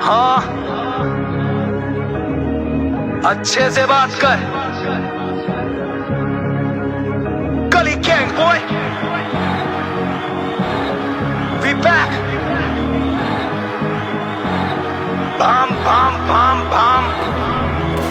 हाँ, अच्छे से बात कर। गली गैंग बॉय, वी बैक। भाम भाम भाम भाम।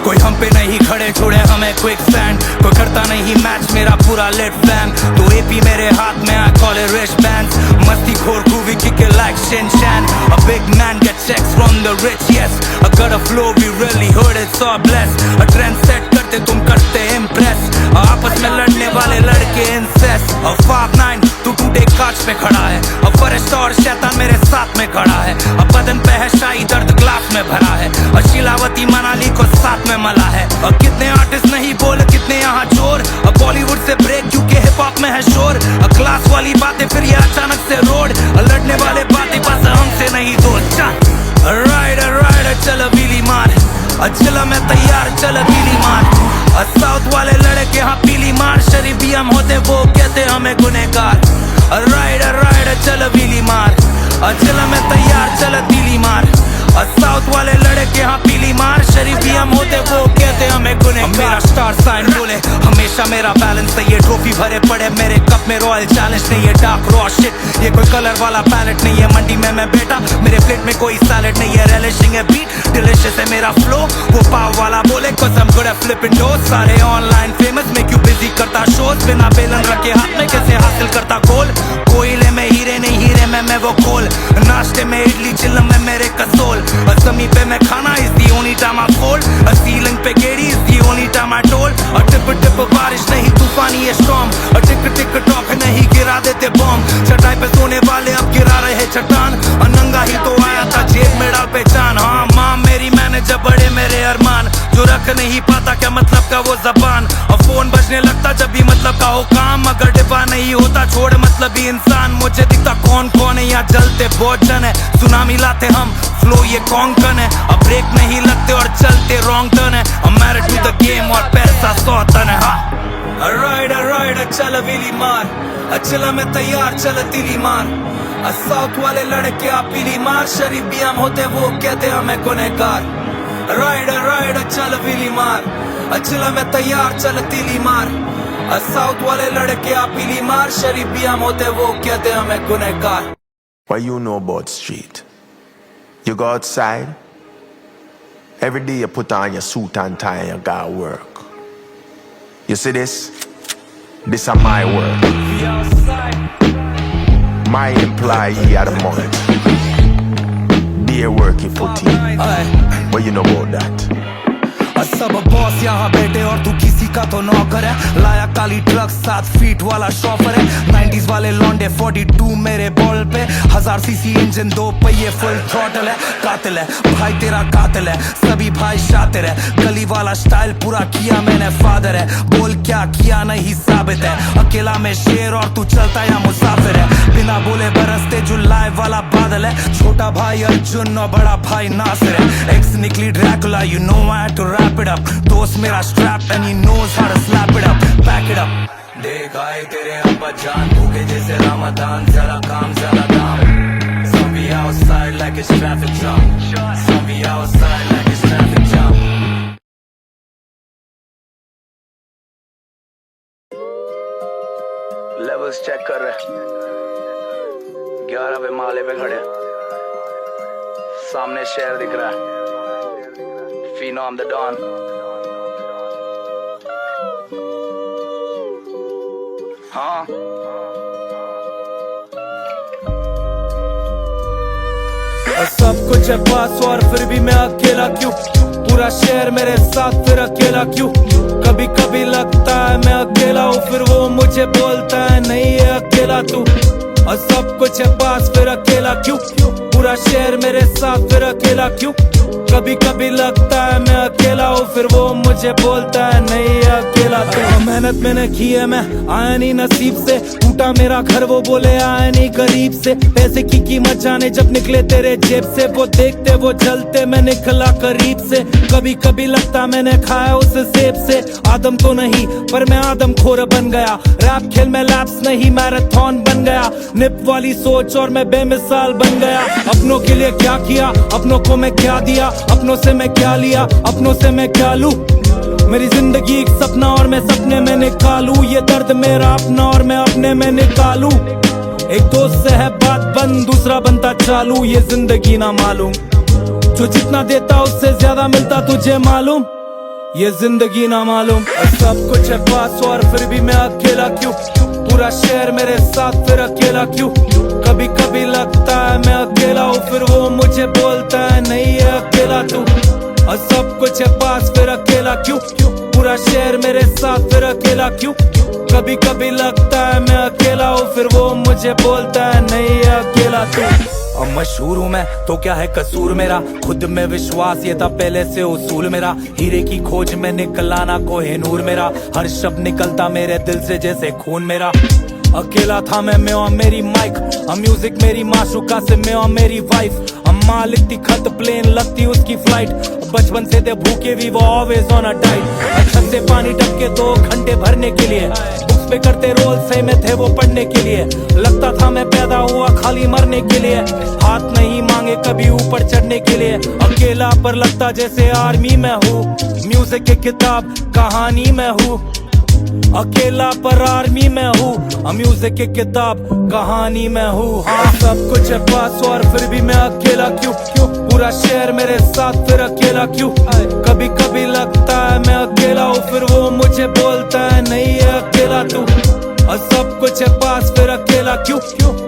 कोई हम पे नहीं खड़े छोड़े हमें क्विक स्टैंड, कोई करता नहीं मैच मेरा पूरा लेट फ्लैम। तो एपी मेरे हाथ में I call it rich band. मस्ती खोर groovy kick it like Shin chain. A big man gets checks from the rich, yes. I got a flow, we really heard it, so blessed. A trend set करते तुम करते impress. आपस में लड़ने वाले लड़के incest. 5'9" तू टूटे कांच पे खड़ा है। अब फरिश्ता और शैतान मेरे साथ में खड़ा है। अब बदन पे है शाही दर्द ग्लास में भरा है। और शीलावती मनाली को साथ में मला है। और कितने आर्टिस्ट नहीं बोल कितने यहाँ चोर। अब बॉलीवुड से ब्रेक क्योंकि हिप हॉप में है शोर। क्लास वाली बातें फिर ये अचानक से रोड। लड़ने वाले बातें बस हमसे नहीं दोस्त। राइडर चल बीली मार। चला मैं तैयार चल बीली मार। साउथ वाले लड़के यहाँ पीली मार। शरीफ भी हम होते वो कहते हमें गुनहगार। राइडर चल बीली मार। चला मैं तैयार चल तीली मार। साउथ वाले लड़के यहाँ पीली मार। शरीफ भी हम होते वो कहते हमें गुनहगार। मेरा स्टार साइन बोले हमेशा मेरा बैलेंस है। ये ट्रॉफी भरे पड़े मेरे कप में रॉयल चैलेंज नहीं। ये डार्क रॉ शिट, ये कोई कलर वाला पैलेट नहीं है। मंडी में मैं बेटा मेरे प्लेट में कोई सैलेड नहीं है। रेलिशिंग है बीट डिलिशियस है मेरा फ्लो। वो पाव वाला बोले cause I'm good at flipping doors। सारे online famous make you busy करता शोज। बिना बेलन रखे हाथ में कैसे हासिल करता गोल। कोयले में हीरे नहीं हीरे में मैं वो खोल। नाश्ते में इडली चिल्लम में मेरे कसोल। जमी पे मैं खाना is the only time I fold। Ceiling पे गेड़ी is the only time I told। Tip बारिश नहीं तूफानी है स्टॉर्म। टिक टॉक नहीं गिरा देते बॉम्ब। चटाई पे सोने वाले अब गिरा रहे चट्टान। नंगा ही तो आया था जेब में डाल पहचान। हाँ माँ मेरी मैंने जब बड़े मेरे अरमान। जो रख नहीं पाता क्या मतलब का वो जबान। और फोन बजने लगता जब भी मतलब का हो काम। अगर डिब्बा नहीं होता छोड़ मतलब ही इंसान। मुझे दिखता कौन है यहाँ जलते बहुत जन है। सुनामी लाते हम फ्लो ये कॉन्कन है। अब ब्रेक नहीं लगते और चलते रॉन्ग टर्न है। I'm married to the game और पैसा 100 टन है। हाँ राइडर चल बीली मार। चला मैं तैयार चल तीली मार। साउथ वाले लड़के आप पीली मार। शरीफ भी हम होते वो कहते हमें गुनहगार। राइडर चल बीली मार। चला मैं तैयार चल तीली मार। साउथ वाले लड़के आप पीली मार। शरीफ भी हम होते वो कहते हमें गुनहगार। What you know about street? You go outside. Every day you put on your suit and tie and you gotta work. You see this? This is my work. My employee of the month. They working for team. What you know about that? सब boss यहाँ बैठे और तू किसी का तो नौकर है। लाया काली ट्रक 7 फीट वाला शॉफर है। 90s वाले लौंडे 42 मेरे बॉल पे। 1000 सीसी इंजन 2 पहिए फुल थ्रॉटल है। कातिल है भाई तेरा कातिल है। सभी भाई शातिर है। गली वाला स्टाइल पूरा किया मैंने फादर है। बोल क्या किया नहीं साबित है। अकेला में शेर और तू चलता या मुसाफिर है। बिना बोले बरसते जुलाई वाला बादल है। छोटा भाई अर्जुन और बड़ा भाई नासिर है। एक्स निकली Dracula you know I had to wrap it up। दोस्त मेरा strapped and he knows how to slap it up, back it up। देखा है तेरे अब्बा जान भूखे जैसे रमजान। जरा काम जरा दाम। Some be outside like it's traffic jam। Some be outside like it's traffic jam। Levels check कर रहे 11वें माले पे खड़े। सामने शहर दिख रहा है। Phenom the Don। हाँ सब कुछ है पास और फिर भी मैं अकेला क्यों। पूरा शहर मेरे साथ फिर अकेला क्यों। कभी कभी लगता है मैं अकेला हूँ फिर वो मुझे बोलता है नहीं है अकेला तू। और सब कुछ है पास फिर अकेला क्यों। पूरा शहर मेरे साथ फिर अकेला क्यों। कभी कभी लगता है मैं अकेला हूँ फिर वो मुझे बोलता है नहीं अकेला तो। मेहनत मैंने की है मैं आया नहीं नसीब से। टूटा मेरा घर वो बोले आया नहीं गरीब से। पैसे की कीमत जाने जब निकले तेरे जेब से। वो देखते वो जलते मैं निकला करीब से। कभी कभी लगता मैंने खाया उस सेब से। आदम तो नहीं पर मैं आदम खोर बन गया। रैप खेल में लैप्स नहीं मैराथन बन बन गया, निप वाली सोच और मैं बेमिसाल बन गया। अपनों के लिए क्या किया, अपनों को मैं क्या दिया, अपनों से मैं क्या लिया, अपनों से मैं क्या लूं। मेरी जिंदगी एक सपना और मैं सपने में निकालूं, ये दर्द मेरा अपना और मैं अपने में निकालूं। एक दोस्त से है बात बंद, दूसरा बनता चालू, ये जिंदगी ना मालूम। जो जितना देता उससे ज्यादा मिलता, तुझे मालूम, ये जिंदगी ना मालूम। सब कुछ है पास और फिर भी मैं अकेला क्यों, पूरा शहर मेरे साथ फिर अकेला क्यों। कभी कभी लगता है मैं अकेला हूँ, फिर वो मुझे बोलता है नहीं है अकेला तू। और सब कुछ है पास फिर अकेला क्यों, पूरा शहर मेरे साथ फिर अकेला क्यों। कभी कभी लगता है मैं अकेला हूँ, फिर वो मुझे बोलता है नहीं है अकेला तू। अब मशहूर हूँ मैं तो क्या है कसूर मेरा, खुद में विश्वास ये था पहले से उसूल मेरा। हीरे की खोज में निकलाना कोहिनूर मेरा, हर शब्द निकलता मेरे दिल से जैसे खून मेरा। अकेला था मैं और मेरी माइक, म्यूजिक मेरी माशुका से मैं और मेरी वाइफ। अम्मा लिखती खत प्लेन लगती उसकी फ्लाइट, बचपन से थे भूखे भी वो ऑलवेज ऑन अ डाइट। छत से पानी टपके 2 घंटे भरने के लिए, बुक्स पे करते रोल सही में थे वो पढ़ने के लिए। लगता था मैं पैदा हुआ खाली मरने के लिए, हाथ नहीं मांगे कभी ऊपर चढ़ने के लिए। अकेला पर लगता जैसे आर्मी में हूँ, म्यूजिक की किताब कहानी में हूँ। अकेला पर आर्मी में हूँ, म्यूजिक की किताब कहानी में हूँ। हाँ सब कुछ है पास और फिर भी मैं अकेला क्यों, पूरा शहर मेरे साथ फिर अकेला क्यों। कभी कभी लगता है मैं अकेला हूँ, फिर वो मुझे बोलता है नहीं है अकेला तू। और सब कुछ है पास फिर अकेला क्यों,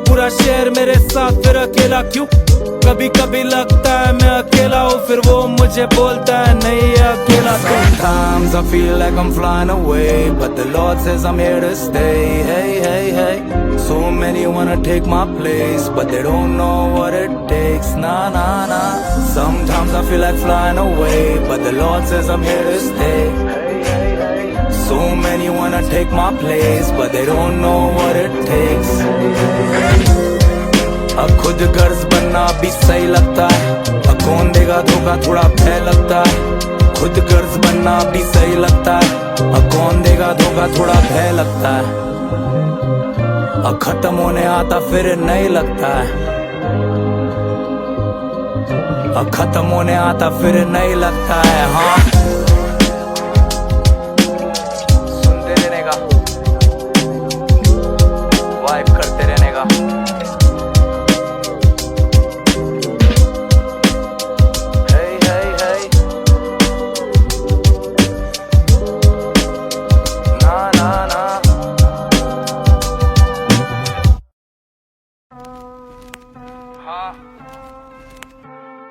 पूरा शहर मेरे साथ फिर अकेला क्यों। कभी कभी लगता है मैं अकेला हूँ, फिर वो मुझे बोलता है नहीं है अकेला तू। Sometimes I feel like I'm flying away, but the Lord says I'm here to stay. Hey, hey, hey. So many wanna take my place, but they don't know what it takes. Nah, nah, nah. Sometimes I feel like flying away, but the Lord says I'm here to stay. So many wanna take my place, but they don't know what it takes. अब खुद गर्ज बनना भी सही लगता है, अब कौन देगा धोखा थोड़ा भय लगता है। खुद गर्ज बनना भी सही लगता है, अब कौन देगा धोखा थोड़ा भय लगता है। अब खत्म होने आता फिर नहीं लगता है, अब खत्म होने आता फिर नहीं लगता है। हाँ सुनते रहने का, वाइब करते रहने का।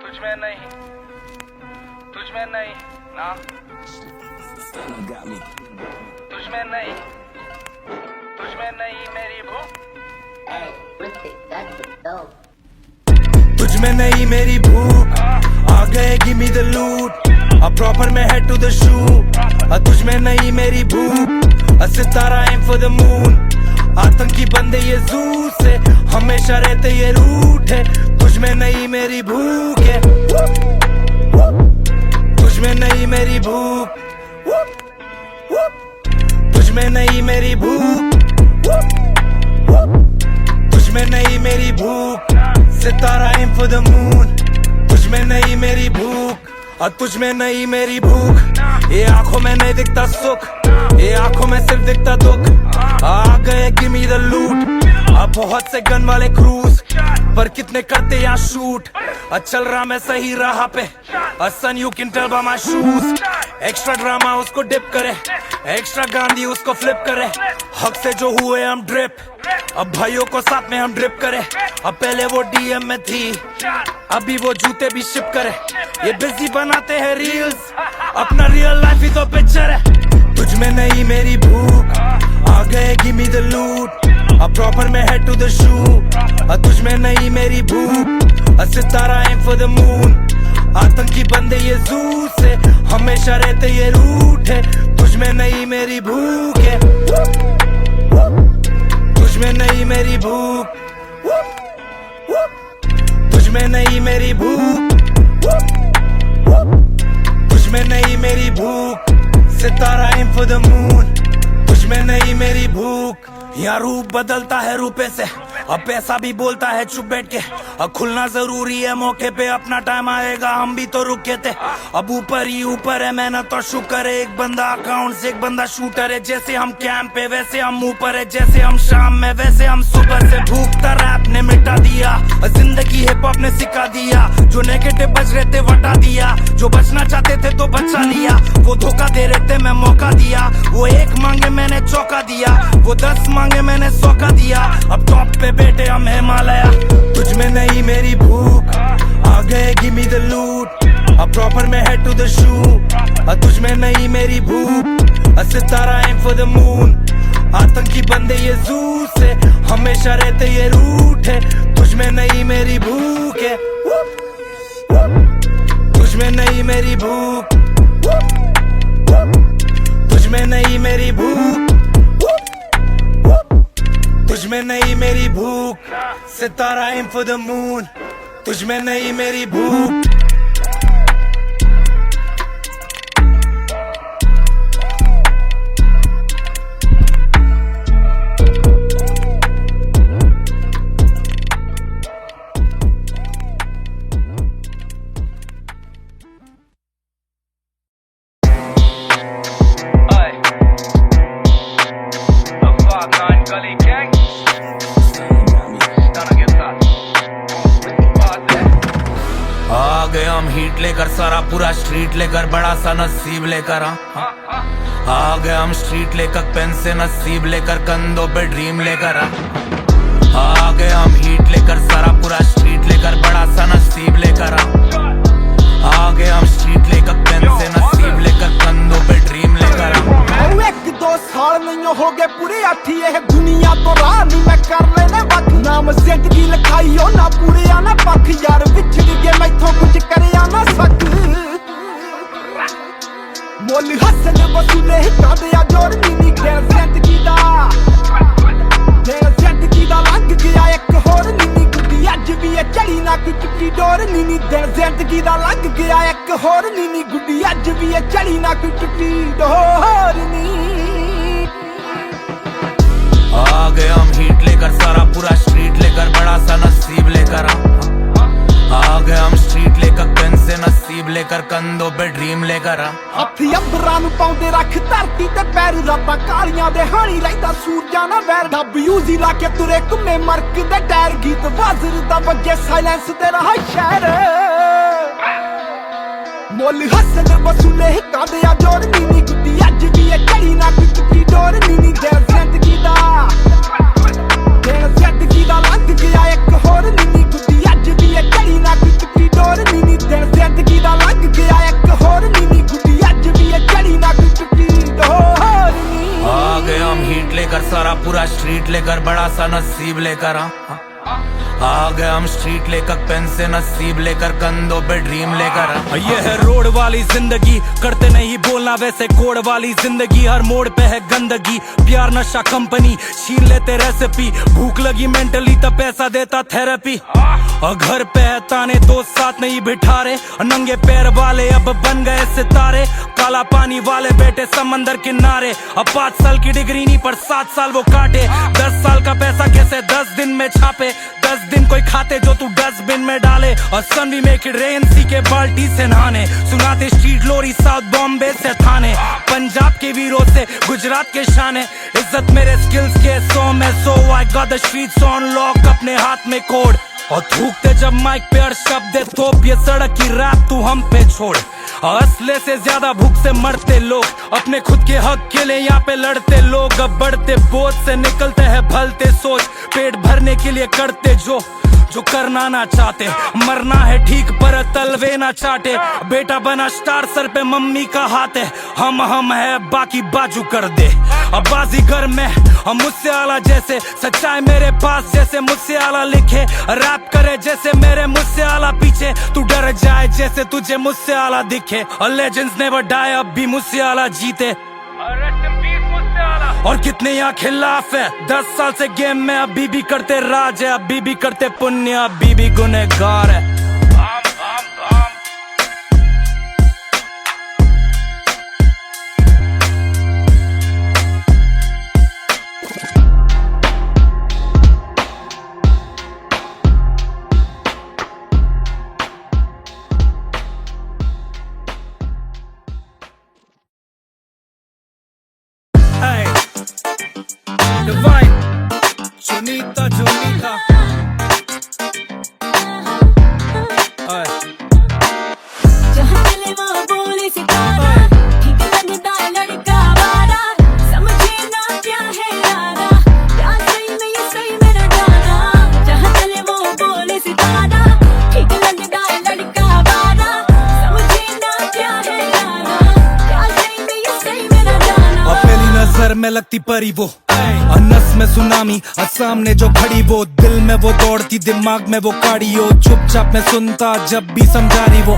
तुझमें नहीं, तुझमें नहीं ना, तुझमें नहीं, तुझमें नहीं मेरी भूख, तुझमें नहीं मेरी भूख। आ गए गिव मी द लूट, अब प्रॉपर में हेड टू द शू। तुझमें नहीं मेरी भूख, सितारा एम फॉर द मून। आतंकी बंदे ये जू से हमेशा रहते ये रूट है। तुझमें नहीं मेरी भूख है, तुझमें नहीं मेरी भूख, तुझमें नहीं मेरी भूख, तुझमें नहीं मेरी भूख। सितारा एम फॉर द मून, तुझमें नहीं मेरी भूख, और तुझमें नहीं मेरी भूख। ये आंखों में नहीं दिखता सुख, ये आंखों में सिर्फ दिखता दुख। आ गए गिव मी द लूट, अब बहुत से गन वाले क्रूज, पर कितने करते यहाँ शूट। चल रहा मैं सही राह पे, son you can tell by my shoes. Extra drama उसको डिप करे, एक्स्ट्रा गांधी उसको फ्लिप करे। हक से जो हुए हम ड्रिप, अब भाइयों को साथ में हम ड्रिप करे। अब पहले वो डीएम में थी, अभी वो जूते भी शिप करे। ये बिजी बनाते हैं रील्स, अपना रियल लाइफ ही तो पिक्चर है। तुझमें नहीं मेरी भूख, आ गए गिव मी द लूट, अब प्रॉपर में हेड टू द शू। तुझमें नहीं मेरी भूख, सितारा एम फॉर द मून। आतंकी बंदे ये जू से हमेशा रहते ये रूट है। तुझमें नहीं मेरी भूख है, तुझमें नहीं मेरी भूख, तुझमें नहीं मेरी भूख, तुझमें नहीं मेरी भूख। सितारा एम फॉर द मून, तुझमें नहीं मेरी भूख, यहाँ रूप बदलता है रुपए से, अब पैसा भी बोलता है चुप बैठ के। अब खुलना जरूरी है मौके पे, अपना टाइम आएगा हम भी तो रुके थे। अब ऊपर ही ऊपर है मेहनत और शुक्र है, एक बंदा अकाउंट से एक बंदा शूटर है। जैसे हम कैंप पे वैसे हम ऊपर है, जैसे हम शाम में वैसे हम सुबह से। भूखता रैप ने मिटा दिया, जिंदगी हिप हॉप ने सिखा दिया। जो नेगेटिव बच रहे थे वटा दिया, जो बचना चाहते थे तो बचा लिया। वो धोखा दे रहे थे मैं मौका दिया, वो एक मांगे मैंने चौका दिया, वो 10 मांगे मैंने 100 का दिया। अब टॉप पे बैठे हम हिमालय, तुझमें नहीं मेरी भूख, आ गए गिव मी द लूट, अब प्रॉपर में हेड टू द शू। तुझमें नहीं मेरी भूख, सितारा एम फॉर द मून। आतंकी बंदे ये जू से हमेशा रहते ये रूट है। तुझमें नहीं मेरी भूख है, तुझमें नहीं मेरी भूख, तुझमें नहीं मेरी भूख, तुझमें नहीं मेरी भूख, सितारा एम फॉर द मून। तुझमें नहीं मेरी भूख। आ गए हम हीट लेकर, सारा पूरा स्ट्रीट लेकर, बड़ा सा नसीब लेकर। आ गए हम स्ट्रीट लेकर, पेन से नसीब लेकर, कंधों पे ड्रीम लेकर। आ गए हम हीट लेकर, सारा पूरा स्ट्रीट लेकर, बड़ा सा नसीब लेकर। आ गए हम स्ट्रीट लेकर, पेन से नसीब लेकर, कंधों पे ड्रीम लेकर। एक दो साल नहीं हो गए पूरे आठी, ये दुनिया तो राह नहीं मैं कर लेने वक्त। नाम जिंदगी लिखाई हो ना पूरे आना पख, यार बिछड़ गए मैथों कुछ करे ना सक। मोल हसन वसूले कादे आ जोर नीनी देर जिंदगी दा, देर जिंदगी दा लग गया एक होर नीनी गुड्डी। अज भी ये चढ़ी ना कोई टुटी डोर नीनी, देर जिंदगी दा लग गया एक होर नीनी गुड्डी। अज भी ये चढ़ी ना कोई टुटी डोर नी। आ गए हम हीट लेकर, सारा पूरा स्ट्रीट लेकर, बड़ा सा नसीब लेकर। आ गए हम स्ट्रीट लेकर, पेन से नसीब लेकर, कंधों पे ड्रीम लेकर। हथी अंबरां नूं पाउंदे रख धरती ते पैर, रातां कालियां दे हाणी रहिंदा सूरजां ना वैर। डब यूजी ला के तुरे घुमे मरक दे टायर, गीत वाजर दा वजे साइलेंस ते रहा शहर। मोल हसन वसूले कादे आ जोर नीनी गुड्डी। अज भी ये चढ़ी ना कोई टुटी डोर नीनी, देर जिंदगी दा, देर जिंदगी दा लग गया एक होर नीनी गुड्डी। अज भी ये चढ़ी ना कोई टुटी डोर नीनी, देर जिंदगी दा लग गया एक होर नीनी गुड्डी। अज भी ये चढ़ी ना कोई टुटी डोर नी। आ गए हम हीट लेकर, सारा पूरा स्ट्रीट लेकर, बड़ा सा नसीब लेकर। आ गए हम स्ट्रीट लेकर, पेन से नसीब लेकर, कंधों पे ड्रीम लेकर। ये है रोड वाली जिंदगी, करते नहीं बोलना वैसे कोड वाली जिंदगी। हर मोड़ पे है गंदगी, प्यार नशा कंपनी, छीन लेते रेसिपी। भूख लगी मेंटली तब पैसा देता थेरेपी। और घर पे है ताने, दोस्त साथ नहीं बिठा रहे, नंगे पैर वाले अब बन गए सितारे। काला पानी वाले बैठे समंदर किनारे, अब 5 साल की डिग्री नहीं पर 7 साल वो काटे। 10 साल का पैसा कैसे 10 दिन में छापे, 10 दिन कोई खाते जो तू डस्टबिन में डाले। और सन वी मेक इट रेन, सी के बाल्टी से नहाने, सुनाते स्ट्रीट लोरी साउथ बॉम्बे से थाने। पंजाब के वीरों से गुजरात के शाने, इज्जत मेरे स्किल्स के 100 में 100। I got the streets on lock, अपने हाथ में कोड। और थूकते जब माइक पे हर शब्द दे थोप, ये सड़क की रात तू हम पे छोड़। असले से ज्यादा भूख से मरते लोग, अपने खुद के हक के लिए यहाँ पे लड़ते लोग। अब बढ़ते बोझ से निकलते हैं भलते सोच, पेट भरने के लिए करते जो करना ना चाहते। मरना है ठीक पर तलवे ना चाटे, बेटा बना स्टार सर पे मम्मी का हाथ है। हम है बाकी बाजू कर दे। अब बाजीगर में हम मुझसे आला जैसे, सच्चाई मेरे पास जैसे मुझसे आला लिखे। रैप करे जैसे मेरे मुझसे आला पीछे, तू डर जाए जैसे तुझे मुझसे आला दिखे। और लेजेंड्स नेवर डाई, अब भी मुझसे आला जीते। और कितने यहाँ खिलाफ है, 10 साल से गेम में अभी भी करते राज है, अभी भी करते पुण्य, अभी भी गुनहगार है। Jonita, Jonita. जहाँ चले वहाँ बोले सितारा, ठीक लगता है लड़का वाला, समझे ना क्या है यारा, प्यार सही में ये सही मेरा गाना। जहाँ चले वहाँ बोले सितारा, ठीक लगता है लड़का वाला, समझे ना क्या है यारा, प्यार सही में ये सही मेरा गाना। और पहली नजर में लगती परी वो, नस में सुनामी, और सामने जो खड़ी वो, दिल में वो दौड़ती, दिमाग में वो काढ़ी हो, चुपचाप में सुनता जब भी समझा रही वो,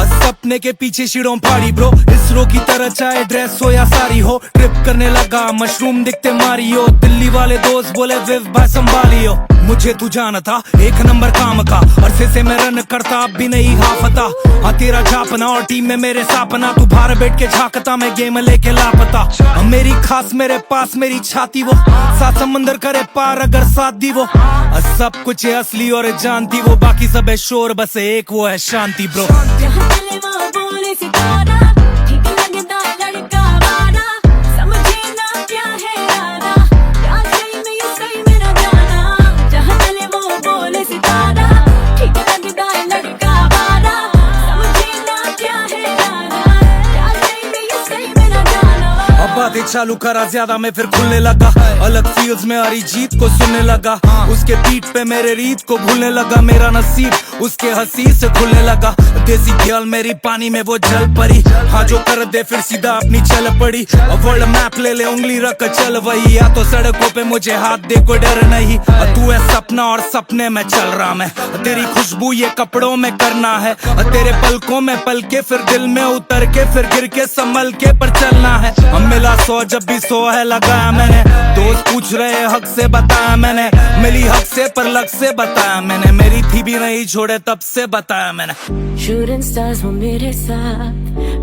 और सपने के पीछे शिरों फाड़ी ब्रो, इसरो की तरह चाहे ड्रेस हो या सारी हो, ट्रिप करने लगा मशरूम दिखते मारी हो, दिल्ली वाले दोस्त बोले विव भाई संभालियो, मुझे तू जाना था एक नंबर काम का, अरसे से मैं रन करता अब भी नहीं हाफता, हाँ तेरा झापना और टीम में मेरे सापना, तू बाहर बैठ के झांकता मैं गेम लेके लापता, मेरी खास मेरे पास मेरी छाती वो, सात समंदर करे पार अगर साथ दी वो, सब कुछ है असली और जानती वो, बाकी सब है शोर बस एक वो है शांति ब्रो। जहाँ चले वहाँ बोले सितारा, ठीक लगता है लड़का वाला, समझे ना क्या है यारा, प्यार सही में ये सही मेरा गाना। जहाँ चले वहाँ बोले सितारा, ठीक लगता है लड़का वाला, समझे ना क्या है यारा, प्यार सही में ये सही मेरा गाना। अब बातें चालू करा ज्यादा मैं फिर खुलने लगा, अलग फील्ड्स में अरिजीत को सुनने लगा, उसके पीठ पे मेरे रीत को भूलने लगा, मेरा नसीब उसके हंसी से खुलने लगा, देसी ख्याल मेरी पानी में वो जल पड़ी, हाँ जो कर दे फिर सीधा अपनी चल पड़ी, वर्ल्ड मैप ले ले उंगली रख चल वही, या तो सड़कों पे मुझे हाथ दे कोई डर नहीं, तू है सपना और सपने में चल रहा मैं, तेरी खुशबू ये कपड़ों में करना है, तेरे पलकों में पल के फिर दिल में उतर के फिर गिर के संभल के पर चलना है, हम मिला 100 जब भी 100 है लगाया मैंने, दोस्त पूछ रहे हक से बताया मैंने, मिली हक से पर लग से बताया मैंने, मेरी थी भी नहीं छोड़े तब से बताया मैंने। Shooting stars वो मेरे साथ,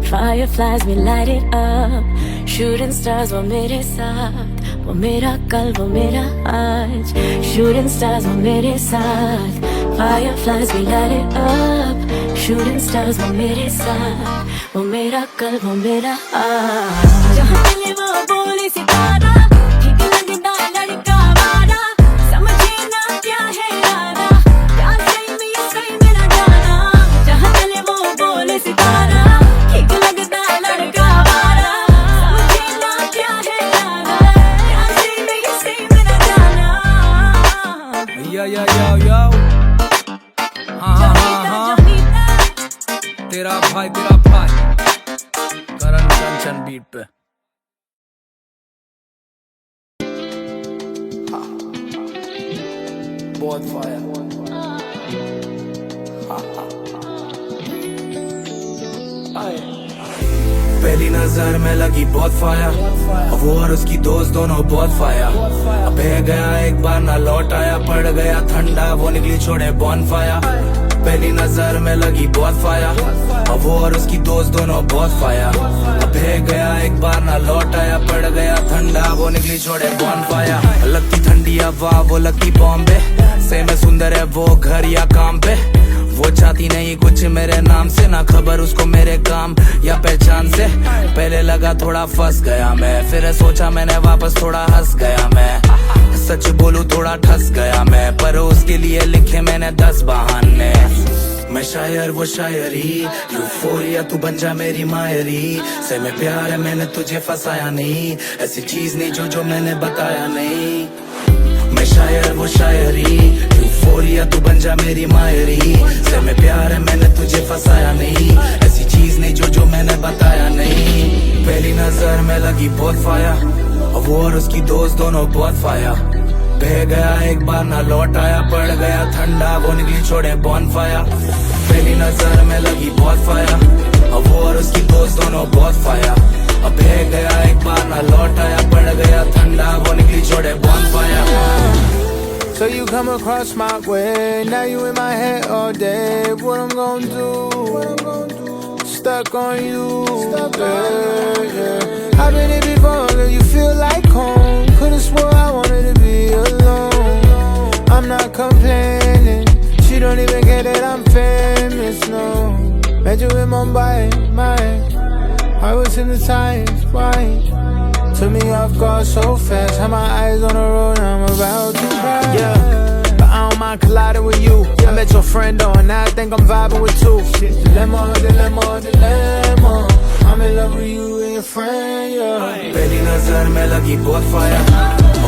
fireflies we light it up, shooting stars वो मेरे साथ, वो मेरा कल वो मेरा आज, shooting stars वो मेरे साथ, fireflies we light it up, shooting stars वो मेरे साथ, वो मेरा कल वो मेरा आज। जहाँ चले वहाँ बोले सितारा, ठीक लगता है लड़का वाला, समझे ना क्या है यारा, प्यार सही में ये सही मेरा गाना। जहाँ चले वहाँ बोले सितारा, ठीक लगता है लड़का वाला, समझे ना क्या है यारा, प्यार सही में ये सही मेरा गाना। या हाँ तेरा भाई करण कंचन बीट पे। बहुत फायर पहली नजर में लगी बहुत फायर, वो और उसकी दोस्त दोनों बहुत फायर, बह गया एक बार ना लौट आया, पड़ गया ठंडा वो निकली छोड़े बॉन फायर, पहली नजर में लगी बहुत फायर, वो और उसकी दोस्त दोनों बहुत फायर, बह गया एक बार ना लौट आया, पड़ गया ठंडा वो निकली छोड़े बॉन फायर, लगती ठंडी हवा वो लगती बॉम्बे से, मैं सुंदर है वो घर या काम पे, वो चाहती नहीं कुछ मेरे नाम से, ना खबर उसको मेरे काम या पहचान से, पहले लगा थोड़ा फंस गया मैं, फिर सोचा मैंने वापस थोड़ा हंस गया मैं, सच बोलूं थोड़ा ठस गया मैं, पर उसके लिए लिखे मैंने 10 बहाने, मैं शायर वो शायरी, यूफोरिया तू बन जा मेरी मायरी, से में प्यार है मैंने तुझे फंसाया नहीं, ऐसी चीज नहीं जो मैंने बताया नहीं, मैं शायर वो शायरी, यूफोरिया तू बन जा मेरी मायरी, से में प्यार है मैंने तुझे फंसाया नहीं, ऐसी चीज नहीं जो मैंने बताया नहीं, पहली नजर में लगी बहुत फायर, वो और उसकी दोस्त दोनों बहुत फायर, बह गया एक बार ना लौट आया, पड़ गया ठंडा वो निकली छोड़े बॉन फायर, पहली नजर में लगी बहुत फायर, वो और उसकी दोस्त दोनों बहुत फायर, बह गया एक बार ना लौट आया, पड़ गया ठंडा वो निकली छोड़े बॉन fire. So you come across my way, now you in my head all day. What I'm gonna do? Stuck on you. Yeah. I've been here before, girl, you feel like home. Could've swore I wanted to be alone. I'm not complaining, she don't even care that I'm famous, no. Met you in Mumbai, I was hypnotized, why? Took me off guard so fast. Had my eyes on the road, now I'm about to crash. Yeah, but I don't mind colliding with you. I met your friend though, and now I think I'm vibing with two. Dilemma, dilemma, dilemma. I'm in love with you and your friend, yeah. पहली नजर में लगी बहुत fire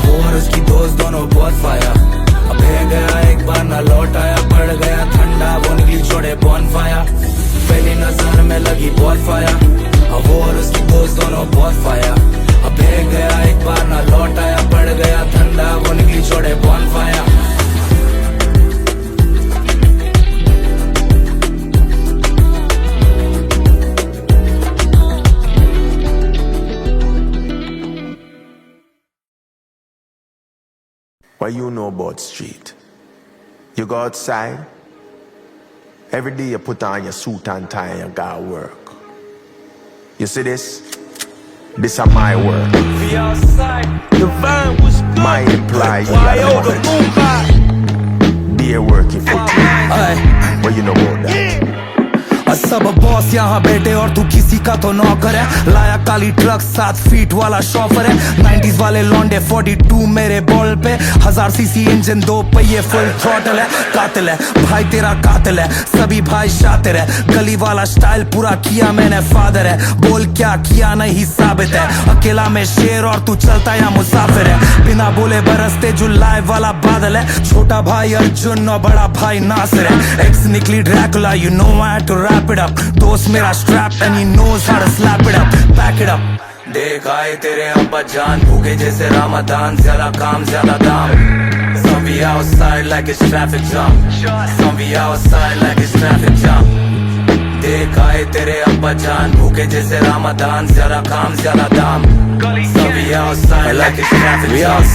और उसकी दोस्त दोनों बहुत फायर अब गया एक बार ना लौट आया पड़ गया ठंडा वो निकली छोड़े बॉन फायर पहली नजर में लगी बहुत फायर और उसकी दोस्त दोनों बहुत फायर अब गया एक बार ना लौट आया पड़ गया ठंडा वो निकली छोड़े बॉन fire What you know about street? You go outside, every day you put on your suit and tie and you go work. You see this? This is my work. We outside, the van was good. My employee, Yo, the boom back. be working for you. What you know about that? सब boss यहाँ बैठे और तू किसी का तो नौकर है लाया काली ट्रक 7 फीट वाला शॉफर है 90s वाले लॉन्डे 42 मेरे बॉल पे 1000 सीसी इंजन 2 पहिए फुल थ्रॉटल है कातिल है भाई तेरा कातिल है सभी भाई शातिर है गली वाला स्टाइल पूरा किया मैंने फादर है बोल क्या किया नहीं साबित है अकेला में शेर और तू चलता या मुसाफिर है बिना बोले बरसते जुलाई वाला बादल है छोटा भाई अर्जुन और बड़ा भाई नासिर है एक्स निकली Dracula you know I had to wrap it up दोस्त मेरा strap and he knows how to slap it up back it up देख आए तेरे अब्बा जान भूखे जैसे रमजान ज्यादा काम ज्यादा दाम Some be outside like it's traffic jam Some be outside like it's traffic jam देख आए तेरे अब्बा जान भूखे जैसे रमजान ज्यादा काम ज्यादा दाम Some be outside like it's traffic jam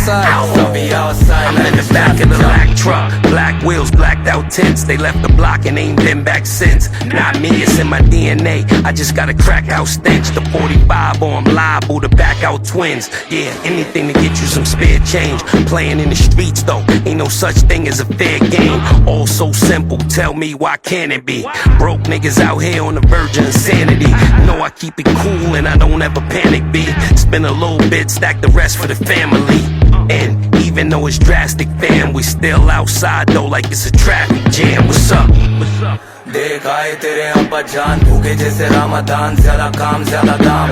Some be outside like it's back traffic in the jam black truck, black wheels, blacked out tints. They left the block and ain't been back since. Not me, it's in my DNA. I just got a crack house stench. The 45 on liable to back out twins. Yeah, anything to get you some spare change. Playing in the streets though, ain't no such thing as a fair game. All so simple, tell me why can't it be? Broke niggas out here on the verge of insanity. No, I keep it cool and I don't ever panic, B. Spend a little bit, stack the rest for the family. And even though it's drastic, fam, we still outside though like it's a traffic jam. What's up? देख आए तेरे अब्बा जान भूखे जैसे रमजान ज्यादा काम ज्यादा दाम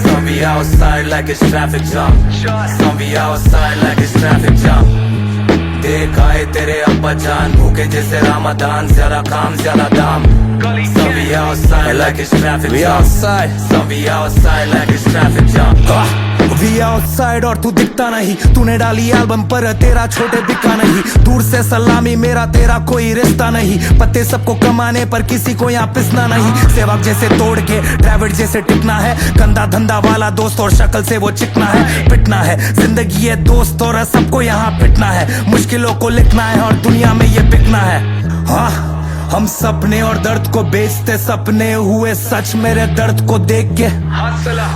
Some be outside like it's traffic jam Some be outside like it's traffic jam देख आए तेरे अब्बा जान भूखे जैसे रमजान ज्यादा काम ज्यादा दाम Some be outside like it's traffic jam Some be outside like it's traffic jam We outside और तू दिखता नहीं तूने डाली एल्बम पर तेरा छोटे बिका नहीं दूर से सलामी मेरा तेरा कोई रिश्ता नहीं पत्ते सबको कमाने पर किसी को यहाँ पिसना नहीं सेवक जैसे तोड़ के ड्राइवर जैसे टिकना है गंदा धंधा वाला दोस्त और शक्ल से वो चिकना है पिटना है जिंदगी है दोस्त और सबको यहाँ पिटना है मुश्किलों को लिखना है और दुनिया में ये बिकना है हाँ हम सपने और दर्द को बेचते सपने हुए सच मेरे दर्द को देख के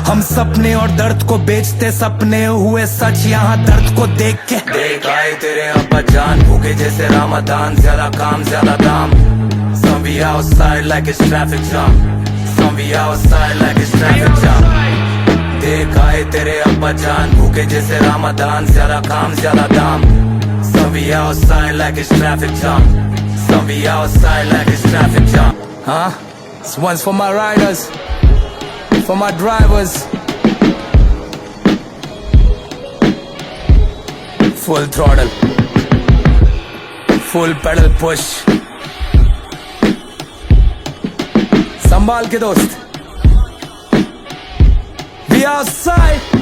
हम सपने और दर्द को बेचते सपने हुए सच यहाँ दर्द को देख के देख आए तेरे अब्बा जान भूखे जैसे रमजान ज्यादा काम ज्यादा दाम Some be outside like it's traffic jam Some be outside like it's traffic jam देख आए तेरे अब्बा जान भूखे जैसे रमजान ज्यादा काम ज्यादा दाम Some be outside like it's traffic jam Some be outside like it's traffic jam Huh? This one's for my riders For my drivers Full throttle Full pedal push संभाल के दोस्त We outside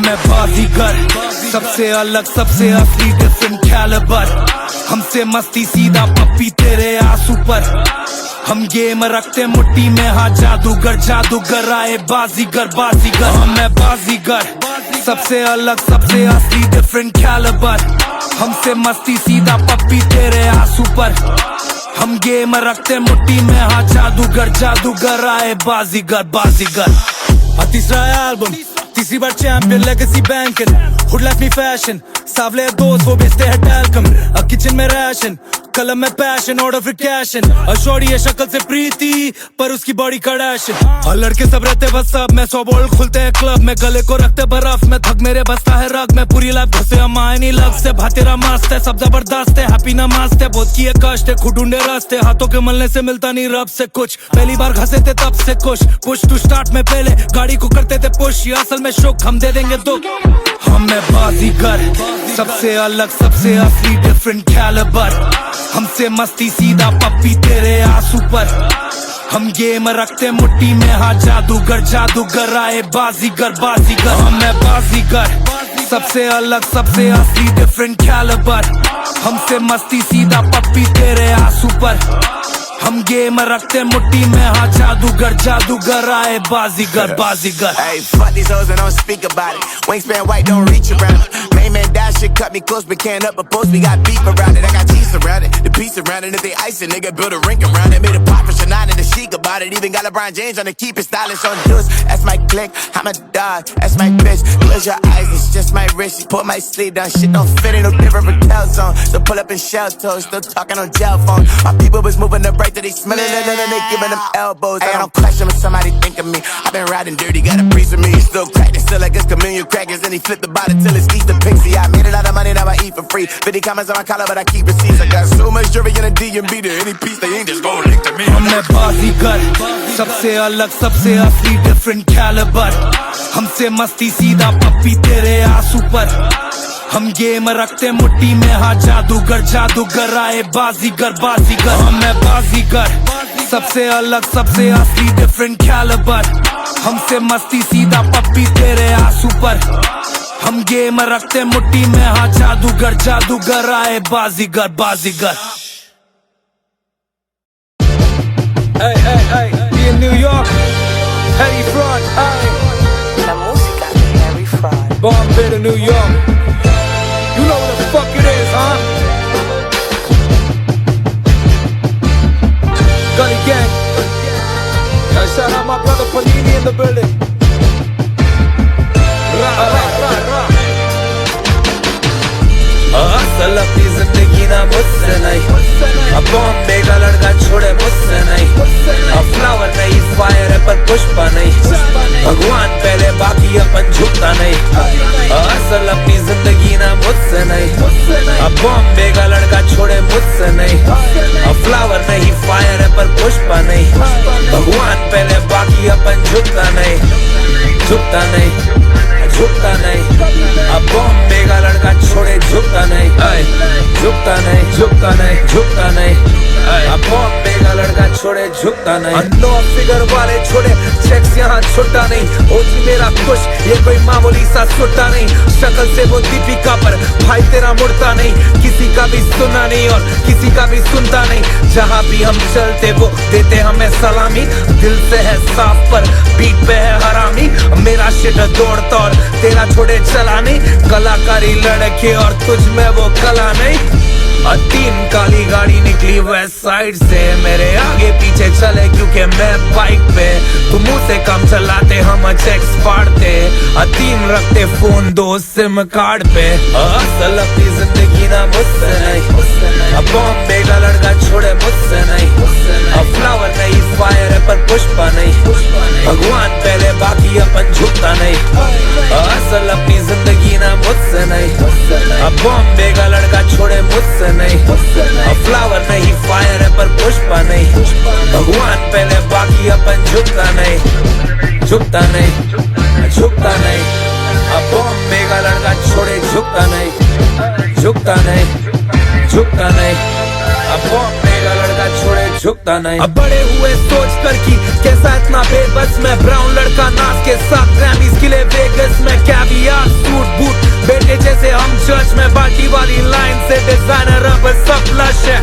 मैं बाजीगर सबसे अलग सबसे असली डिफरेंट कैलिबर हमसे मस्ती सीधा पप्पी तेरे आंसू पर हम गेम रखते मुट्ठी में हाँ जादूगर जादूगर आए बाजीगर बाजीगर मैं बाजीगर सबसे अलग सबसे असली डिफरेंट कैलिबर हमसे मस्ती सीधा पप्पी तेरे आंसू पर हम गेम रखते मुट्ठी में हाँ जादूगर जादूगर आए बाजीगर बाजीगर तीसरा एल्बम तीसरी बार champion legacy banking hood life में फैशन, सावले दोस्त वो बेचते हैं टैल्कम, किचन में राशन, कलम में पैशन, ऑर्डर फिर कैशन। अशोरी है शक्ल से प्रीति पर उसकी बॉडी कड़ैशन। और लड़के सब रहते बस सब में 100 बोल्ट खुलते हैं क्लब में, गले को रखते बर्फ में, थक मेरे बसता है रग में। पूरी लाइफ घुसे हम आए नहीं लग से, भातेरा मस्त है सब जबरदस्त है, हैप्पी ना मस्त है, बहुत किए कष्ट है, खुद ढूंढे रास्ते, हाथों के मलने से मिलता नहीं रब से कुछ। पहली बार घसे थे तब से खुश, पुश टू स्टार्ट में पहले गाड़ी को करते थे पुश, ये असल में शुक हम दे देंगे दुख। हमें बाजीगर सबसे अलग सबसे असली डिफरेंट कैलिबर, हमसे मस्ती सीधा पप्पी तेरे आंसू पर। हम गेम रखते मुट्ठी में, हाँ जादूगर जादूगर आए बाजीगर बाजीगर। हमें बाजीगर सबसे अलग सबसे असली डिफरेंट कैलिबर, हमसे मस्ती सीधा पप्पी तेरे आंसू पर। हम गेम रखते मुट्ठी में, हाँ जादूगर जादूगर आए बाजीगर बाजीगर। Hey, fuck these hoes and don't speak about it. Wingspan white, don't reach around it. Main man down shit cut me close, but can't up a post. We got beef around it. I got cheese around it. The piece around it. If they ice it, nigga build a rink around it. Made a pop for Shannon and the chic about it. Even got LeBron James on the keep it stylish on juice. That's my click. I'm a dog. That's my bitch. Close your eyes. It's just my wrist. She put my sleeve down. Shit don't fit in no different from Calzone. So pull up in shell toes. Still talking on gel phone. My people was moving up right till they smelling it and they giving them elbows. I don't question when somebody think of me. I've been riding dirty. Got a piece of me. Still cracking. Still like it's chameleon crackers. And he flipped the bottle till it's Easter Pixie. I made a lot of money. Now I eat for free. 50 comments on my collar, but I keep receipts. I got so much jewelry in a DMV to any piece they ain't just gonna link to me. हमें बाजीगर सबसे अलग सबसे असली different calibre, हमसे मस्ती सीधा पप्पी तेरे आंसू पर। हम गेम रखते मुट्ठी में, हाँ जादूगर जादूगर आए बाजीगर बाजीगर। हमें बाजीगर सबसे अलग सबसे असली डिफरेंट कैलिबर, हमसे मस्ती सीधा पप्पी तेरे आंसू पर। हम गेम रखते मुट्ठी में, हाँ जादूगर जादूगर आए बाजीगर बाजीगर। Hey, hey, hey, be in New York, Harry Fraud, hey. La música de Harry Fraud. Bombay to New York, you know what the fuck it is, huh? Gully Gang, shout out my brother Panini in the building. असल अपनी जिंदगी ना मुझसे नहीं, अब बॉम्बे का लड़का छोड़े मुझसे नहीं। अब फ्लावर नहीं फायर है पर पुष्पा नहीं, भगवान पहले बाकी अपन झुकता नहीं। असल अपनी जिंदगी ना मुझसे नहीं, अब बॉम्बे का लड़का छोड़े मुझसे नहीं। अब फ्लावर नहीं फायर है पर पुष्पा नहीं, भगवान पहले बाकी अपन झुकता नहीं, झुकता नहीं, झुकता नहीं। अब बॉम्बे का लड़का छोड़े झुकता नहीं, झुकता नहीं, झुकता नहीं, झुकता नहीं। अब बॉम्बे का लड़का छोड़े झुकता नहीं। नो फिगर वाले छोड़े चेक्स यहाँ छुट्टा नहीं। ओजी मेरा खुश ये कोई मामूली सा सुट्टा नहीं, शक्ल से वो दीपिका पर भाई तेरा मुड़ता नहीं। किसी का भी सुना नहीं और किसी का भी सुनता नहीं, जहाँ भी हम चलते वो देते हमें सलामी। दिल से है साफ पर बीट पे है हरामी, मेरा शिट दौड़ता और तेरा छोड़े चला नहीं। कलाकारी लड़के और तुझ में वो कला नहीं। और 3 काली गाड़ी निकली वेस्ट साइड से, मेरे आगे पीछे चले क्योंकि मैं बाइक पे। तुम मुंह से कम चलाते हम चेक्स फाड़ते, 3 रखते फोन 2 सिम कार्ड पे। असल अपनी जिंदगी ना मुझसे नहीं, अब बॉम्बे का लड़का छोड़े मुझसे नहीं। अब फ्लावर नहीं फायर है पर पुष्पा नहीं, भगवान पहले बाकी अपन झुकता नहीं। असल अपनी जिंदगी ना मुझसे नहीं, अब बॉम्बे का लड़का छोड़े मुझसे नहीं। अब फ्लावर नहीं फायर है पर पुष्पा नहीं, भगवान पहले बाकी अपन झुकता नहीं, झुकता नहीं, झुकता नहीं। अब बॉम्बे का लड़का छोड़े झुकता नहीं, झुकता नहीं, झुकता नहीं। अब बॉम्बे का लड़का छोड़े झुकता नहीं। अब बड़े हुए सोच कर कि कैसा इतना बेबस में, ब्राउन लड़का नाच के साथ ग्रैमीज के लिए वेगस में। कैवियार सूट बूट बेटे जैसे हम चर्च में, बाल्टी वाली लाइन से डिजाइनर अब सब लश है।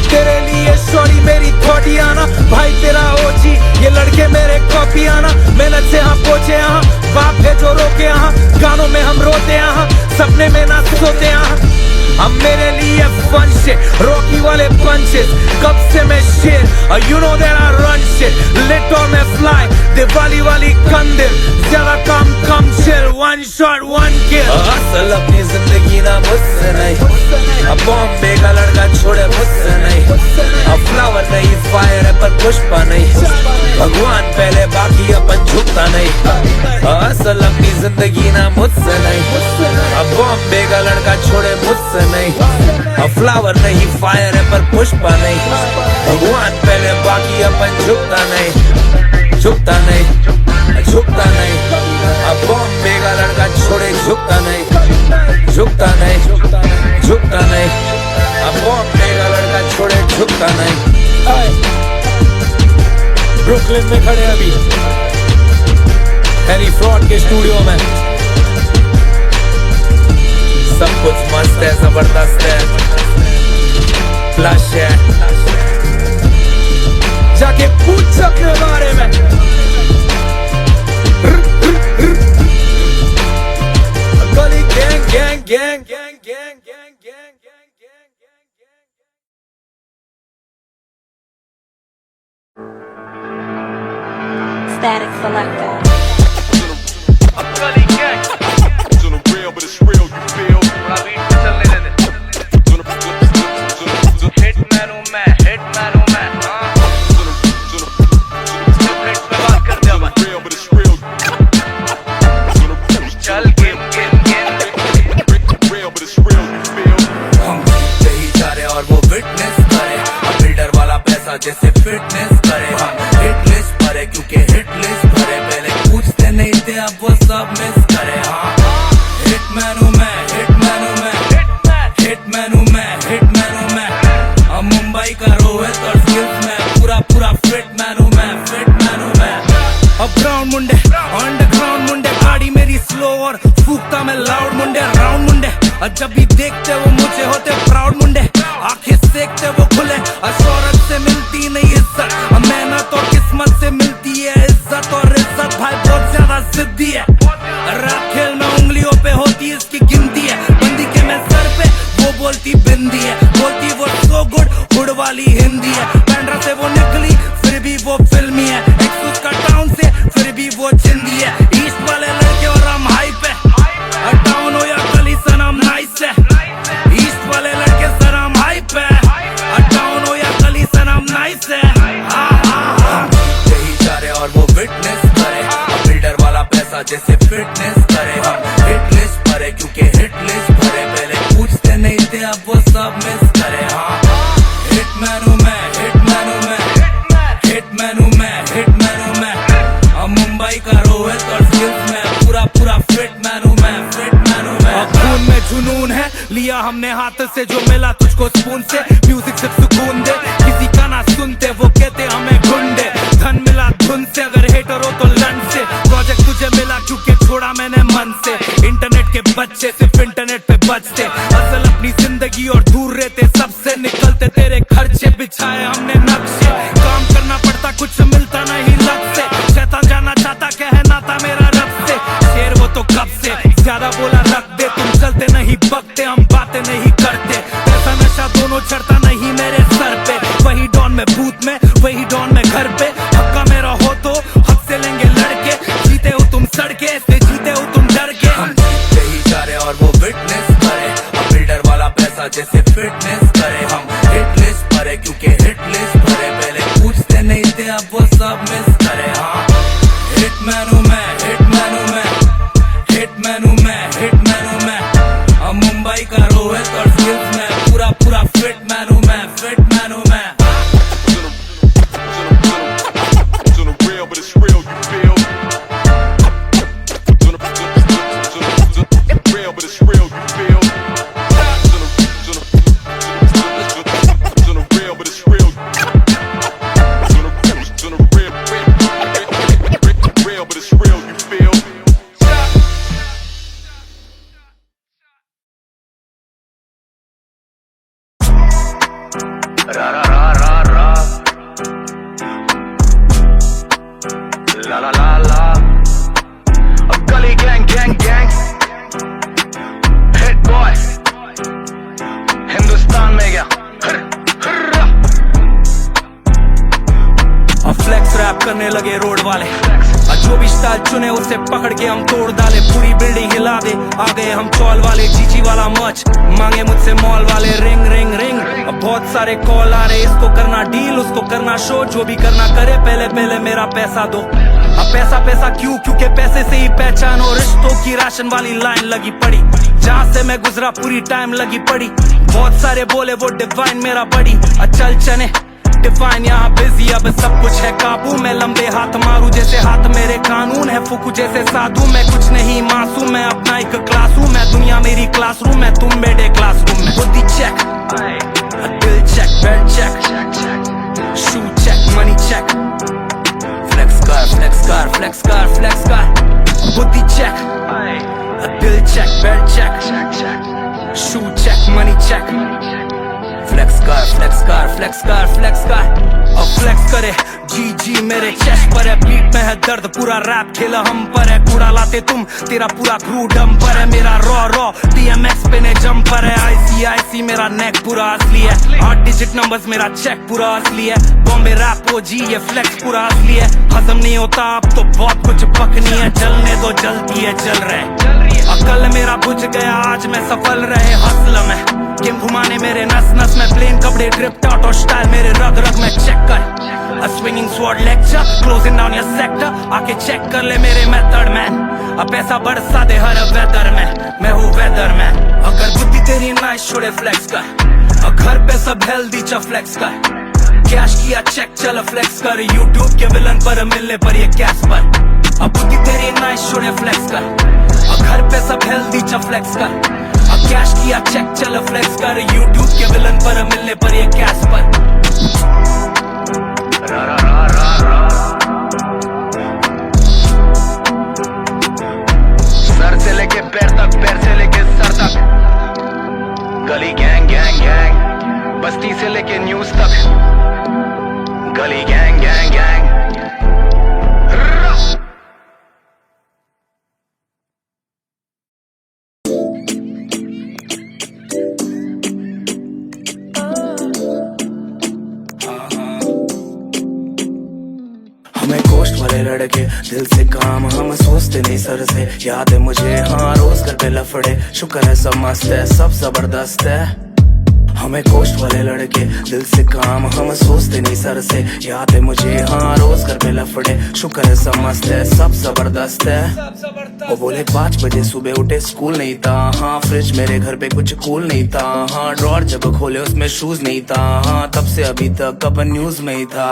तेरे लिए शोरी मेरी थोड़ी आना, भाई तेरा ओजी ये लड़के मेरे कॉपी आना। मेहनत से हम पहुंचे यहाँ, बाप है जो रोके यहाँ। गानों में हम रोते यहाँ, सपने में ना सोते यहाँ। हम मेरे लिए फन शिट, रॉकी वाले पंचेस, कब से मैं शेर, you know that I run shit, lit और मैं fly, दिवाली वाली कंदिल, ज्यादा काम कम chill, one shot one kill। असल अपनी जिंदगी ना मुझसे नहीं, अब बॉम्बे का लड़का छोड़े मुझसे नहीं, अब फ्लावर नहीं फायर है पर पुष्पा नहीं, भगवान पहले बाकी अपन झुकता नहीं, असल अपनी जिंदगी ना मुझसे नहीं, अब बॉम्बे का लड़का छोड़े मुझसे नहीं, अब फ्लावर नहीं फायर है पर पुष्पा नहीं, भगवान पहले बाकी अपन झुकता नहीं, झुकता नहीं, झुकता नहीं, अब बॉम्बे का लड़का छोड़े झुकता नहीं, झुकता नहीं, झुकता नहीं, अब बॉम्बे का लड़का छोड़े झुकता नहीं। ब्रुकलिन में खड़े अभी हैरी फ्रॉड के स्टूडियो में, सब कुछ मस्त है, जबरदस्त है, फ्लश है, जाके पूछ अपने बारे में। गली gang gang gang gang gang gang gang Static Selector. गली gang On the real, but it's real, you feel? Hitman हूँ मैं, हिटमैन हूँ मैं, हिट पे बात कर दे अब, Real, but it's real. चल game game game, Real, but it's real, you feel? हम जीतते ही जा रहे और वो विटनेस करे, हम बिल्डर वाला पैसा जैसे फिटनेस करे, हम हिट लिस्ट भरे क्योंकि हिट लिस्ट भरे, पहले पूछते नहीं थे अब वो सब मिस करे। हाँ हिटमैन हूँ मैं, हिटमैन हूँ मैं, हिटमैन हूँ मैं, हिटमैन हूँ मैं, अब मुंबई का रोहित और स्किल्स में पूरा पूरा फिटमैन हूँ मैं, फिटमैन हूँ मैं, अब ब्राउन मुंडे अंडरग्राउंड मुंडे, गाड़ी मेरी स्लो और फूकता मैं लाउड मुंडे, राउंड मुंडे, और जब भी देखते वो मुझे होते प्राउड मुंडे, आंखें सेकते वो खुले, शोहरत से मिलती नहीं इज्जत, मेहनत और किस्मत से मिलती है इज्जत, और इज्जत भाई बहुत ज्यादा जिद्दी है, रात खेल में उंगलियों पे होती इसकी गिनती है, बंदी के मैं सर पे वो बोलती बिंदी है, बोलती वो सो गुड हुड वाली हिंदी है, बैंड्रा से वो निकली फिर भी वो फिल्मी है, एक्सूस का टाउन से फिर भी वो चिंदी है, ईस्ट वाले लड़के और हम हाई पे, टाउन हो या गली सनम नाइस है, ईस्ट वाले लड़के सर हम हाई पे, टाउन हो या गली सनम नाइस है, हम जीतते ही जा रहे और वो विटनेस करे, बिल्डर वाला पैसा जैसे फिटनेस करे, हम हिट लिस्ट भरे क्योंकि हिट लिस्ट भरे, पहले पूछते नहीं थे अब वो सब मिस करे। हाँ हिटमैन हूँ मैं, हिटमैन हूँ मैं, हिटमैन हूँ मैं, हिटमैन हूँ मैं, अब मुंबई का रोहित और स्किल्स में पूरा पूरा फिटमैन हूँ मैं, फिटमैन हूँ मैं, खून में जुनून है, लिया हमने हाथ से जो मिला तुझको स्पून से, म्यूजिक सिर्फ सुकून दे, किसी का ना सुनते वो कहते हमें गुंडे, धन मिला धुन से, अगर हेटर हो तो लंड से, प्रोजेक्ट तुझे मिला क्योंकि छोड़ा मैंने मन से, इंटरनेट के बच्चे सिर्फ इंटरनेट पे बचते, असल अपनी जिंदगी और दूर रहते सबसे, निकलते तेरे खर्चे बिछाए हमने नक्शे, काम करना पड़ता कुछ मिलता नहीं लग से, शैतान जाना चाहता कहना था मेरा रब से, शेर वो तो कब से ज्यादा बोला रख दे, तुम चलते नहीं बकते हम बातें नहीं करते, पैसा नशा दोनों चढ़ता नहीं मेरे सर पे, वही डॉन में बूथ में वही डॉन में घर पे, हक्का मेरा हो तो हक से लेंगे लड़के, जीते हो तुम सड़के से जीते हो तुम डर के, हम जीतते ही जा रहे और वो विटनेस करे, हम बिल्डर वाला पैसा जैसे फिटनेस करे, हम हिट लिस्ट भरे क्योंकि हिट लिस्ट भरे, पहले पूछते नहीं थे अब वो सब मिस करे। हाँ हिटमैन हूँ मैं, हिटमैन हूँ मैं, हिटमैन हूँ मैं, हिटमैन हूँ मैं, अब मुंबई का रोहित और स्किल्स में पूरा पूरा फिटमैन हूँ मैं, फिटमैन हूँ मैं। On the real, but it's real, you feel? Real, but it's real, you feel? On the real, but it's real. On the real, but it's real, you feel? Ra ra ra ra ra, la la la la, a gully gang gang gang, hit boy, Hindustan में क्या, अब flex rap करने लगे road वाले। और जो भी style चुने उसे पकड़ के हम तोड़ डाले, पूरी बिल्डिंग हिला दे। आ गए हम चौल वाले, जीजी वाला मच मांगे मुझसे मॉल वाले। रिंग रिंग रिंग अब बहुत सारे कॉल आ रहे, इसको करना डील उसको करना शो, जो भी करना करे पहले पहले मेरा पैसा दो। अब पैसा पैसा क्यों, क्योंकि पैसे से ही पहचान और रिश्तों की राशन वाली लाइन लगी पड़ी। जहाँ से मैं गुजरा पूरी टाइम लगी पड़ी, बहुत सारे बोले वो डिवाइन मेरा बड़ी। चल चने डिफाइन यहाँ बिजी, अब सब कुछ है काबू में। लंबे हाथ मारू जैसे हाथ मेरे कानून है, फुकू जैसे साधु। मैं कुछ नहीं मासूम, मैं अपना एक क्लास हूँ। मैं दुनिया मेरी क्लासरूम है, तुम मेरे क्लासरूम में। बुद्धि चेक, दिल check, belt check, shoe check, money check, flex car flex car flex car flex car. बुद्धि चेक, दिल check, belt check, shoe check, money check, flex car flex car flex car flex car. अब flex करे जी जी मेरे chest पर है, beat में है दर्द, पूरा रैप खेला हम पर है। कूड़ा लाते तुम, तेरा पूरा क्रू डम पर है। मेरा रॉ DMX पे ने जंपर है। IC मेरा नेक पूरा असली है, 8 डिजिट नंबर्स मेरा चेक पूरा असली है। बॉम्बे रैप OG ये फ्लेक्स पूरा असली है। हजम नहीं होता अब तो बहुत कुछ पकनी है, जलने दो जलती है जल रहे। कल मेरा बुझ गया आज मैं सफल रहे हसल में। गेम घुमाने मेरे नस नस में, प्लेन कपड़े ड्रिप्ट आउट और स्टाइल मेरे रग रग में। चेक कर A swinging sword lecture, closing down your sector, आके चेक कर ले मेरे मेथड मैन। अब पैसा बरसा दे हर वेदर में, मैं हूँ वेदर मैन। अगर बुद्धि तेरी नाइस छोड़े फ्लेक्स कर, और घर पे सब हेल्दी चा फ्लेक्स कर। कैश किया चेक चल फ्लेक्स कर, यूट्यूब के विलन पर मिलने पर ये कैश पर। अब बुद्धि तेरी नाइस छोड़े फ्लेक्स कर, और घर पे सब हेल्दी चा फ्लेक्स कर। अब कैश किया चेक चल फ्लेक्स कर, यूट्यूब के विलन पर मिलने पर ये कैश पर। सर से लेके पैर तक, पैर से लेके सर तक। गली गैंग गैंग गैंग, बस्ती से लेके न्यूज तक। गली गैंग गैंग गैंग। हमें कोस्ट वाले लड़के दिल से काम हम सोचते नहीं सर से। याद है मुझे हाँ रोज घर पे लफड़े, शुक्र है सब मस्त है सब जबरदस्त है। हमें कोस्ट वाले लड़के दिल से काम हम सोचते नहीं सर से। याद है मुझे हाँ रोज घर पे लफड़े, शुक्र है सब मस्त है सब जबरदस्त है। वो बोले 5 बजे सुबह उठे स्कूल नहीं था। हाँ फ्रिज मेरे घर पे कुछ कूल नहीं था। हाँ ड्रॉर जब खोले उसमें शूज नहीं था। हाँ तब से अभी तक अपन न्यूज में ही था।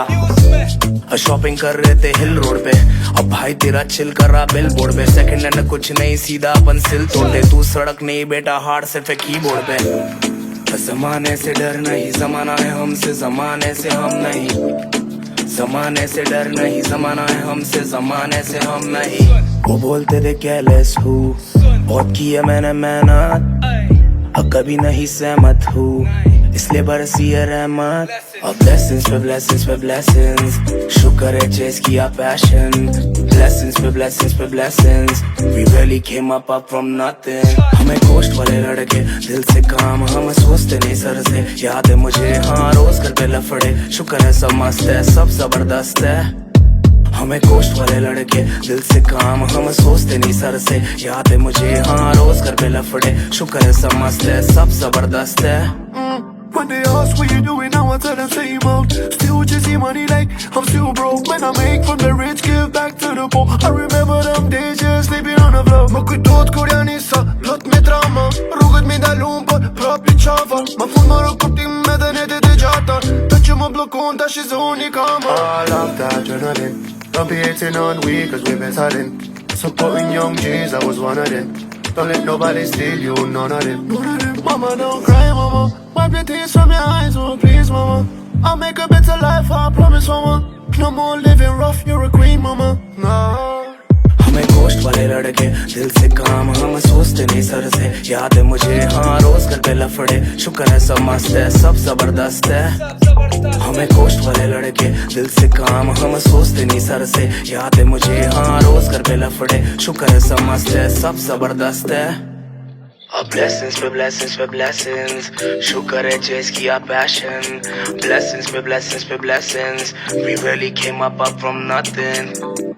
शॉपिंग कर रहे थे हिल रोड पे, अब भाई तेरा चिल कर रहा बिल बोर्ड पे। सेकंड हैंड कुछ नहीं सीधा अपन सिल तोड़ते, तू सड़क नहीं बेटा हार्ड सिर्फ कीबोर्ड पे। जमाने से डर नहीं, जमाना है हमसे, जमाने से हम नहीं। जमाने से डर नहीं, जमाना है हमसे, जमाने से हम नहीं। वो बोलते थे केयरलेस हूँ, बहुत किया मैंने मेहनत, अब कभी नहीं सहमत हूँ, इसलिए बरसी है रहमत। और blessings पे blessings, शुक्र है चेस किया passion। Blessings पे blessings, we really came up from nothing। हमें कोस्ट वाले लड़के दिल से काम हम सोचते नहीं सर से। याद है मुझे हाँ रोज घर पे लफड़े, शुक्र है सब मस्त है सब जबरदस्त है। हमें कोस्ट वाले लड़के दिल से काम हम सोचते नहीं सर से। याद है मुझे हाँ रोज घर पे लफड़े, शुक्र है सब मस्त है सब जबरदस्त है। When they ask what you doing, now I tell them same old. Still chasing money like I'm still broke. When I make from the rich, give back to the poor. I remember them days just sleeping on the floor. Mă tot coreanisa, lot me drama. Rugăt mi da lumpă, proprii ceava. Mă fund mă rog cu timp, me dă nete degeata. Dar ce mă blocunta și zoni cama. All of that adrenaline, don't be hating on we cause we've been silent. Supporting young G's, I was one of them. Don't let nobody steal you, none of them. Mama, don't cry, mama. Wipe the tears from your eyes, oh please, mama. I'll make a better life, I promise, mama. No more living rough, you're a queen, mama. No. हमें coast वाले लड़के दिल से काम हम सोचते नहीं sir से। याद है मुझे हाँ रोज घर पे लफड़े, शुक्र है सब मस्त है सब जबरदस्त है। हमें कोस्ट वाले लड़के दिल से काम हम सोचते नहीं सर से। याद है मुझे हाँ रोज घर पे लफड़े, शुक्र है सब मस्त है सब जबरदस्त है। और blessings पे blessings पे blessings, शुक्र है चेस किया passion, blessings पे blessings पे blessings, we really came up from nothing.